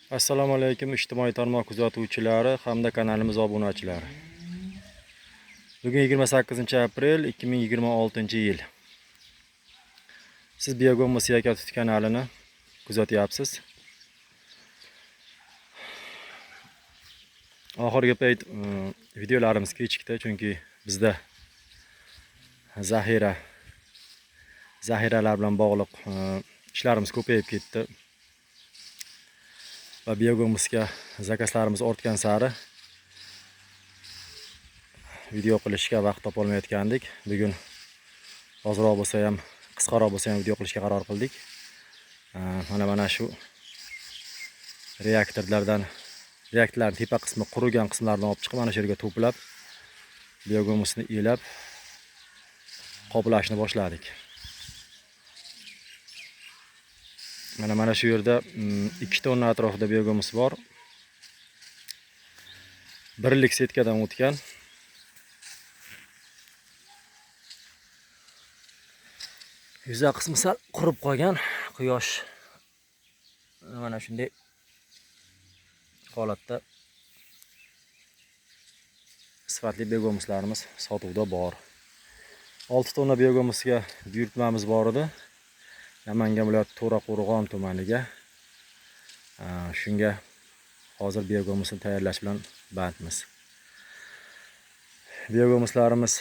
Assalomu alaykum ijtimoiy tarmoq kuzatuvchilari hamda kanalimiz obunachilari. Bugun 28-aprel 2026-yil. Siz Biogomos Yakatut kanalini kuzatyapsiz. Oxirgi payt videolarimiz kechikdi, chunki bizda zaxiralar bilan bog'liq ishlarimiz ko'payib ketdi. Va Biogomosga zakazlarimiz ortgan sari video qilishga vaqt topolmayotgandik. Bugun ozroq bo'lsa ham, qisqaroq bo'lsa ham video qilishga qaror qildik. Mana shu reaktorlarning tepa qismi qurigan qismlardan olib chiqib, mana shu yerga to'plab, Biogomosni elab qoplashni boshladik. Mana shu yerda 2 tonna atrofida Biogomos bor. Birlik setkadan o'tgan. Yuza qismi sal qurib qolgan. Quyosh mana shunday holatda sifatli Biogomoslarimiz sotuvda bor. 6 tonna Biogomosga buyurtmamiz bor edi. Namangan viloyati To'raqo'rg'on tumaniga. Shunga hozir Biogomosni tayyorlash bilan bandmiz. Biogomoslarimiz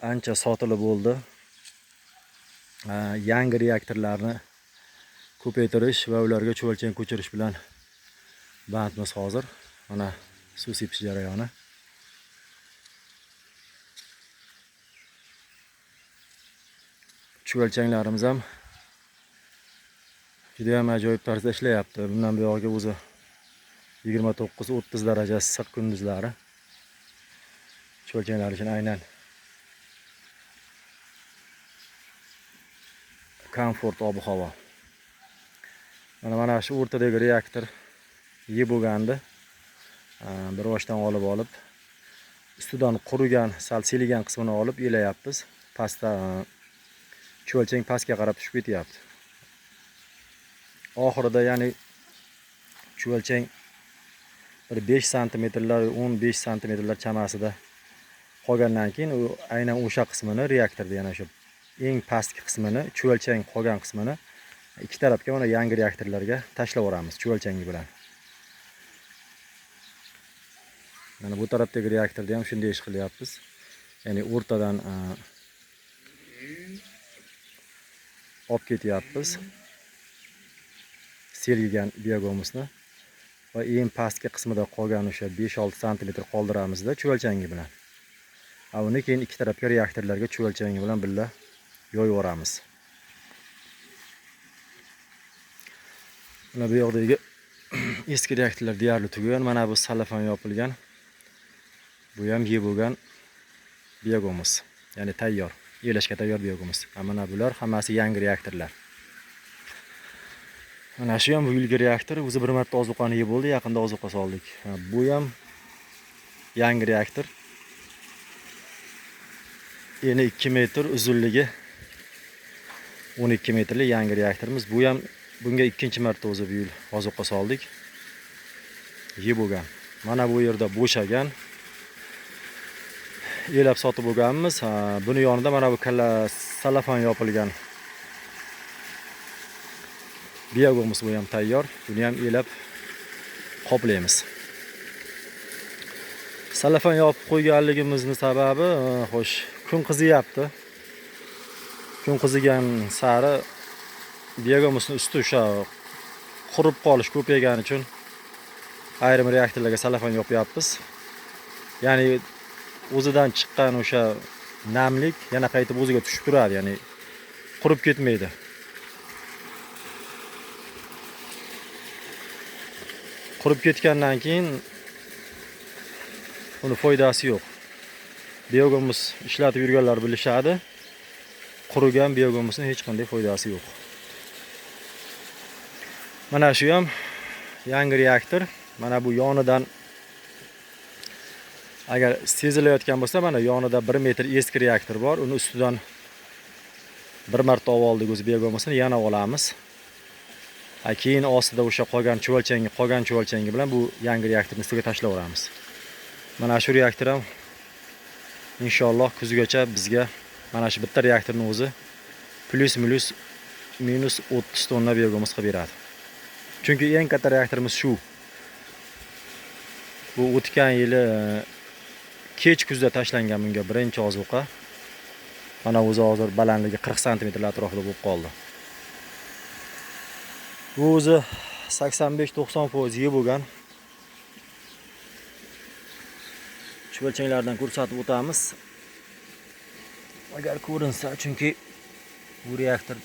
ancha sotilib bo'ldi. Yangi reaktorlarni ko'paytirish va ularga cho'lchang ko'chirish bilan bandmiz hozir. Mana suv sepish jarayoni. Cho'lchanglarimiz ham juda ham ajoyib tarzda ishlayapti. Bundan buyog'iga o'zi 29-30 daraja issiq kunduzlari. Cho'lchanglar uchun aynan komfort ob-havo. Mana shu o'rtadagi reaktor yeb bo'lgandi. Bir boshdan olib, ustidan qurigan, sal siligan qismini olib elayapmiz. Pastda cho'lchang pastga qarab tushib ketyapti. Oxirida, ya'ni cho'lchang bir 5 santimetrlar, 15 santimetrlar chamasida qolgandan keyin u aynan o'sha qismini reaktorda, yana shu eng pastki qismini, cho'lchang qolgan qismini ikki tarafga mana yangi reaktorlarga tashlab yuboramiz cho'lchangi bilan. Mana bu tarafdagi reaktorda ham shunday ish qilyapmiz. Ya'ni o'rtadan olib ketyapmiz selgigan Biogomosni va eng pastki qismida qolgan o'sha 5-6 santimetr qoldiramizda cho'lchangi bilan. Uni keyin ikki tarafga reaktorlarga cho'lchangi bilan birga yoyib yuboramiz. Mana bu yoqdagi eski reaktorlar deyarli tugagan. Mana bu salafan yopilgan. Bu ham yeb bo'lgan Biogomos, ya'ni tayyor, elashga tayyor Biogomos. Mana bular hammasi yangi reaktorlar. Mana shu ham bu yilgi reaktor, o'zi bir marta ozuqani yeb bo'ldi, yaqinda ozuqa soldik. Bu ham yangi reaktor. Eni 2 metr, uzunligi 12 metrli yangi reaktorimiz. Bu ham bunga ikkinchi marta o'zi bu yil ozuqa soldik. Yeb bo'lgan. Mana bu yerda bo'shagan. Elab sotib bo'lganmiz. Buni yonida mana bu kalla salafan yopilgan Biogomos bu ham tayyor. Buni ham elab qoplaymiz. Salafan yopib qo'yganligimizning sababi, xo'sh, kun qiziyapti. Kun qizigan sari Biogomosning usti o'sha qurib qolish ko'paygani uchun ayrim reaktorlarga salafan yopyapmiz. Ya'ni o'zidan chiqqan o'sha namlik yana qaytib o'ziga tushib turadi, ya'ni qurib ketmaydi. Qurib ketgandan keyin uni foydasi yo'q. Biogomos ishlatib yurganlar bilishadi. Qurigan Biogomosning hech qanday foydasi yo'q. Mana shu ham yangi reaktor. Mana bu yonidan agar sezilayotgan bo'lsa, mana yonida 1 metr eski reaktor bor. Uni ustidan bir marta oldik o'z Biogomosini, yana olamiz. Keyin ostida o'sha qolgan chuvalchangi bilan bu yangi reaktorni ustiga tashlayveramiz. Mana shu reaktor ham inshaalloh kuzgacha bizga mana shu bitta reaktorning o'zi minus 30 tonna biogaz qilib beradi. Chunki eng katta reaktorimiz shu. Bu o'tgan yili kech kuzda tashlangan bunga birinchi ozuqa. Mana o'zi hozir balandligi 40 sm atrofida bo'lib qoldi. Bu o'zi 85-90% yeb bo'lgan. Chuvalchanglardan ko'rsatib o'tamiz. Agar ko'rinsa, chunki bu reaktor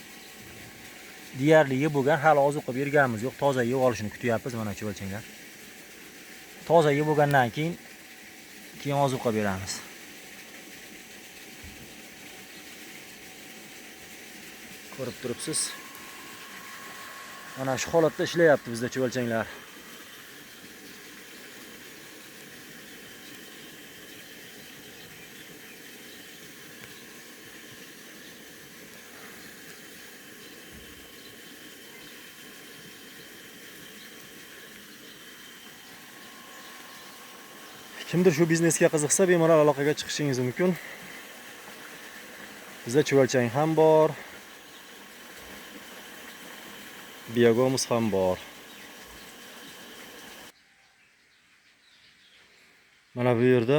deyarli yeb bo'lgan, hali ozuqa berganimiz yo'q, toza yeb olishini kutyapmiz mana chuvalchanglar. Toza yeb bo'lgandan keyin ozuqa beramiz. Ko'rib turibsiz. Mana shu holatda ishlayapti bizda chuvalchanglar. Kimdir shu biznesga qiziqsa, bemalol aloqaga chiqishingiz mumkin. Bizda chuvalchang ham bor, biogaz ham bor. Mana bu yerda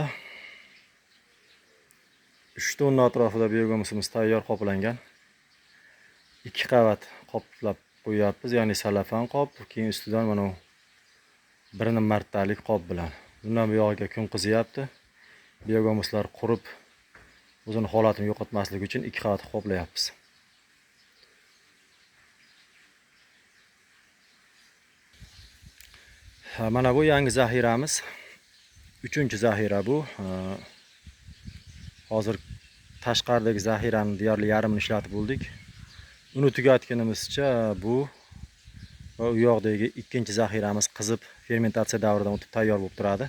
3 tonna atrofida biogazimiz tayyor qoplangan. 2 qavat qoplab qo'yapmiz, ya'ni salafan qop, keyin ustidan mana birini martalik qop bilan. Bundan bu yog'iga kun qizyapti. Biogazlar qurib o'zini holatini yo'qotmasligi uchun 2 qavat qoplayapmiz. Mana bu yangi zaxiramiz. 3-zaxira bu. Hozir tashqaridagi zaxirani deyarli yarmini ishlatib bo'ldik. Uni tugatganimizcha bu va u yoqdagi 2-zaxiramiz qizib fermentatsiya davridan o'tib tayyor bo'lib turadi.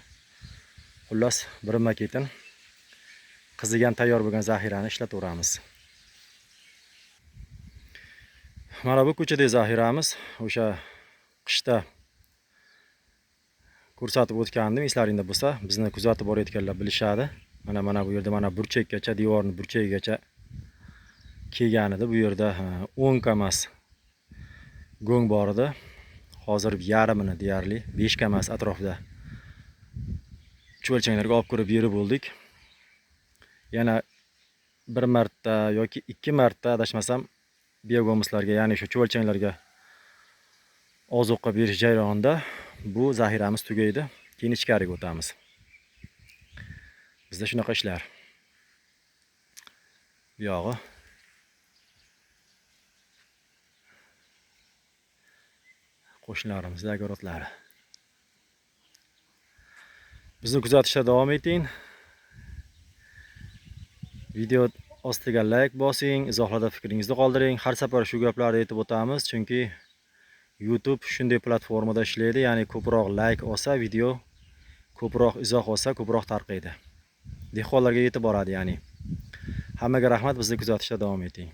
Xullas, birma-ketin qizigan tayyor bo'lgan zaxirani ishlataveramiz. Mana bu ko'chadagi zaxiramiz o'sha qishda ko'rsatib o'tgandim, eslaringda bo'lsa, bizni kuzatib borayotganlar bilishadi. Mana bu yerda mana burchakgacha, devorning burchagigacha kelgan edi. Bu yerda 10 kamas go'ng bor edi. Hozir yarmini deyarli 5 kamas atrofida chuvalchanglarga olib kirib berib bo'ldik. Yana bir marta yoki 2 marta adashmasam biogazlarga, ya'ni shu chuvalchanglarga ozuqa berish jarayonida bu zaxiramiz tugaydi. Keyin ichkariga o'tamiz. Bizda shunaqa ishlar. Bu yog'i qo'shnilarimizning agrotlari. Bizni kuzatishda davom eting. Video ostiga like bosing, izohlarda fikringizni qoldiring. Har safar shu gaplarni aytib o'tamiz, chunki YouTube shunday platformada ishlaydi, ya'ni ko'proq like olsa video, ko'proq izoh olsa ko'proq tarqaydi. Dehqonlarga yetib boradi, ya'ni. Hammaga rahmat, bizni kuzatishda davom eting.